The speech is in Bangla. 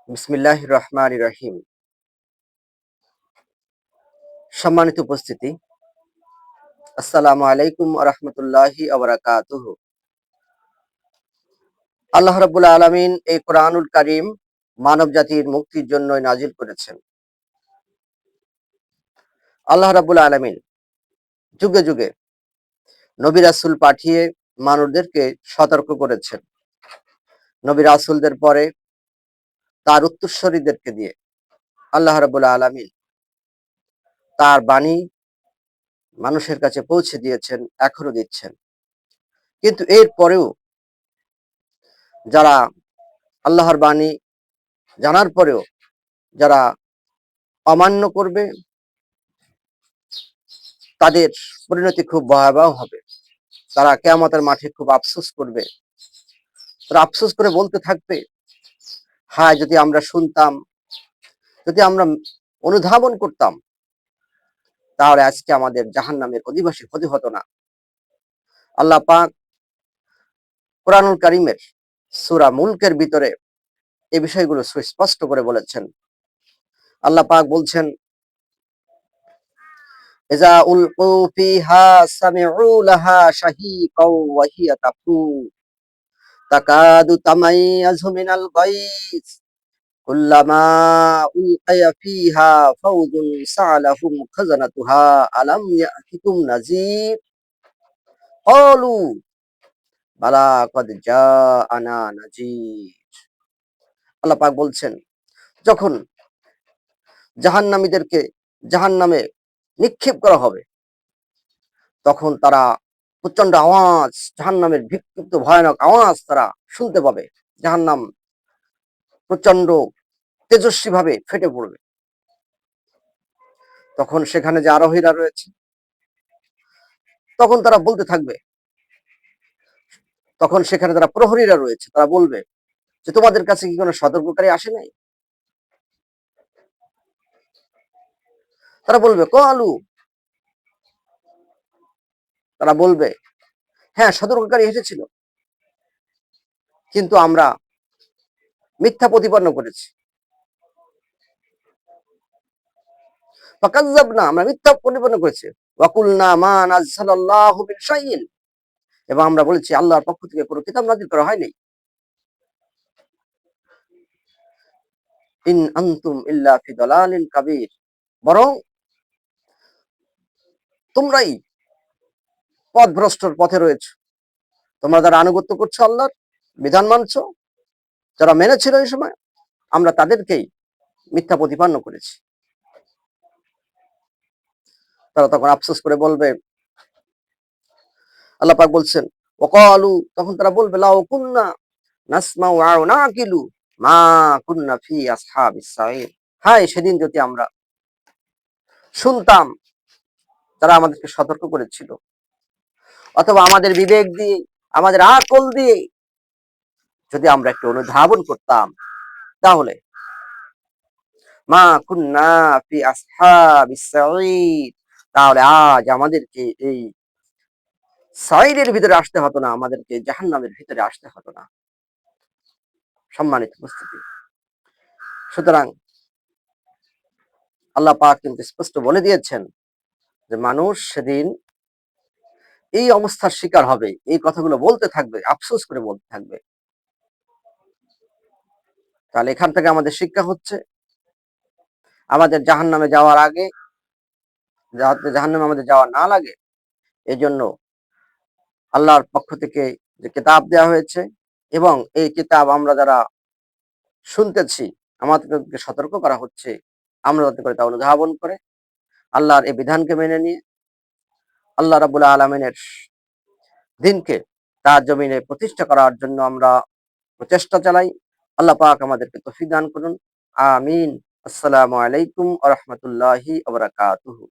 বিসমিল্লাহির রহমানির রহিম। সম্মানিত উপস্থিতি, আসসালামু আলাইকুম ওয়া রাহমাতুল্লাহি ওয়া বারাকাতুহু। আল্লাহ রাব্বুল আলামিন এই কোরআনুল কারীম মানব জাতির মুক্তির জন্যই নাজিল করেছেন। আল্লাহ রাব্বুল আলামিন যুগে যুগে নবী রাসূল পাঠিয়ে মানুষদেরকে সতর্ক করেছেন। নবী রাসূলদের পরে তার উত্তরসূরিদেরকে দিয়ে আল্লাহ রাব্বুল আলামিন তার বাণী মানুষের কাছে পৌঁছে দিয়েছেন, এখনো দিচ্ছেন। কিন্তু এর পরেও যারা আল্লাহর বাণী জানার পরেও যারা অমান্য করবে, তাদের পরিণতি খুব ভয়াবহ হবে। তারা কিয়ামতের মাঠে খুব আফসোস করবে। তারা আফসোস করে বলতে থাকবে, হায় যদি আমরা শুনতাম, যদি আমরা অনুধাবন করতাম, তাহলে আজকে আমাদের জাহান্নামের অধিবাসী হতে হতো না। আল্লাহ পাক কোরআনুল কারীমের সূরা মুলকের ভিতরে এই বিষয়গুলো সুস্পষ্ট করে বলেছেন। আল্লাহ পাক বলছেন, ইযা উলকু ফিহা সামিউ লাহা শাহীকাও ওয়া হিয়া তাফুর তাকাদু তামাইয়াজু মিনাল গায়জ কুল্লামা উলকিয়া ফিহা ফাওজুন সা'লাহুম খাজানাতুহা আলাম ইয়াতিকুম নাযীর ক্বালু বালা ক্বাদ জাআনা নাযীর। আল্লাহ পাক বলছেন, যখন জাহান্নামীদেরকে জাহান্নামে নিক্ষেপ করা হবে, তখন তারা প্রচন্ড আওয়াজ, জাহান্নামের বিক্ষিপ্ত ভয়ানক আওয়াজ তারা শুনতে পাবে। জাহান্নাম প্রচন্ড তেজস্বী ভাবে ফেটে পড়বে। তখন সেখানে যে আরোহীরা রয়েছে, তখন তারা বলতে থাকবে, তখন সেখানে যারা প্রহরীরা রয়েছে তারা বলবে যে, তোমাদের কাছে কি কোনো সতর্ককারী আসে নাই? তারা বলবে ক্বালু, তারা বলবে, হ্যাঁ সতর্ককারী এসেছিল, কিন্তু আমরা মিথ্যা প্রতিপন্ন করেছি। ফাকাযযাবনা, আমরা মিথ্যা প্রতিপন্ন করেছি। ওয়া কুলনা মা নাযালাল্লাহু মিন শাইইন, এবং আমরা বলেছি আল্লাহর পক্ষ থেকে কোনো কিতাব নাযিল করা হয়নি। ইন আনতুম ইল্লা ফি দালালিন কাবীর, বরং তোমরাই পথভ্রষ্টর পথে রয়েছে। তোমরা যারা আনুগত্য করছো, আল্লাহর বিধান মানছো, যারা মেনেছিল এই সময়, আমরা তাদেরকেই মিথ্যা প্রতিপন্ন করেছি। তারা তখন আফসোস করে বলবে, আল্লাহ পাক বলছেন, ওয়াকালু, তখন তারা বলবে, লাউ কুন্না নাসমাউ আও নাকিলু মা কুন্না ফি আসহাবিস সাঈর। হায় সেদিন যদি আমরা শুনতাম, তারা আমাদেরকে সতর্ক করেছিল, অথবা আমাদের বিবেক দিয়ে, আমাদের আকল দিয়ে যদি আমরা একটু অনুধাবন করতাম, তাহলে মা কুন্না ফি আসহাবিস সাঈর, তাহলে আজ আমাদেরকে এই সাঈরের ভিতরে আসতে হতো না, আমাদেরকে জাহান্নামের ভিতরে আসতে হতো না। সম্মানিত উপস্থিতি, সুতরাং আল্লাহ পাক কিন্তু স্পষ্ট বলে দিয়েছেন যে মানুষ সেদিন এই অবস্থার শিকার হবে, এই কথাগুলো বলতে থাকবে, আফসোস করে বলতে থাকবে। তাহলে এখান থেকে আমাদের শিক্ষা হচ্ছে, আমাদের জাহান্নামে যাওয়ার আগে, যাতে জাহান্নামে আমাদের যাওয়া না লাগে, এজন্য আল্লাহর পক্ষ থেকে যে কিতাব দেওয়া হয়েছে, এবং এই কিতাব আমরা যারা শুনতেছি, আমাদেরকে সতর্ক করা হচ্ছে, আমরা যাতে করে তা অনুধাবন করে আল্লাহর এই বিধানকে মেনে নিয়ে আল্লাহ রাব্বুল আলামিনের দিনকে তার জমিনে প্রতিষ্ঠা করার জন্য আমরা প্রচেষ্টা চালাই। আল্লাহ পাক আমাদেরকে তৌফিক দান করুন। আমিন। আসসালামু আলাইকুম ওয়া রাহমাতুল্লাহি ওয়া বারাকাতুহু।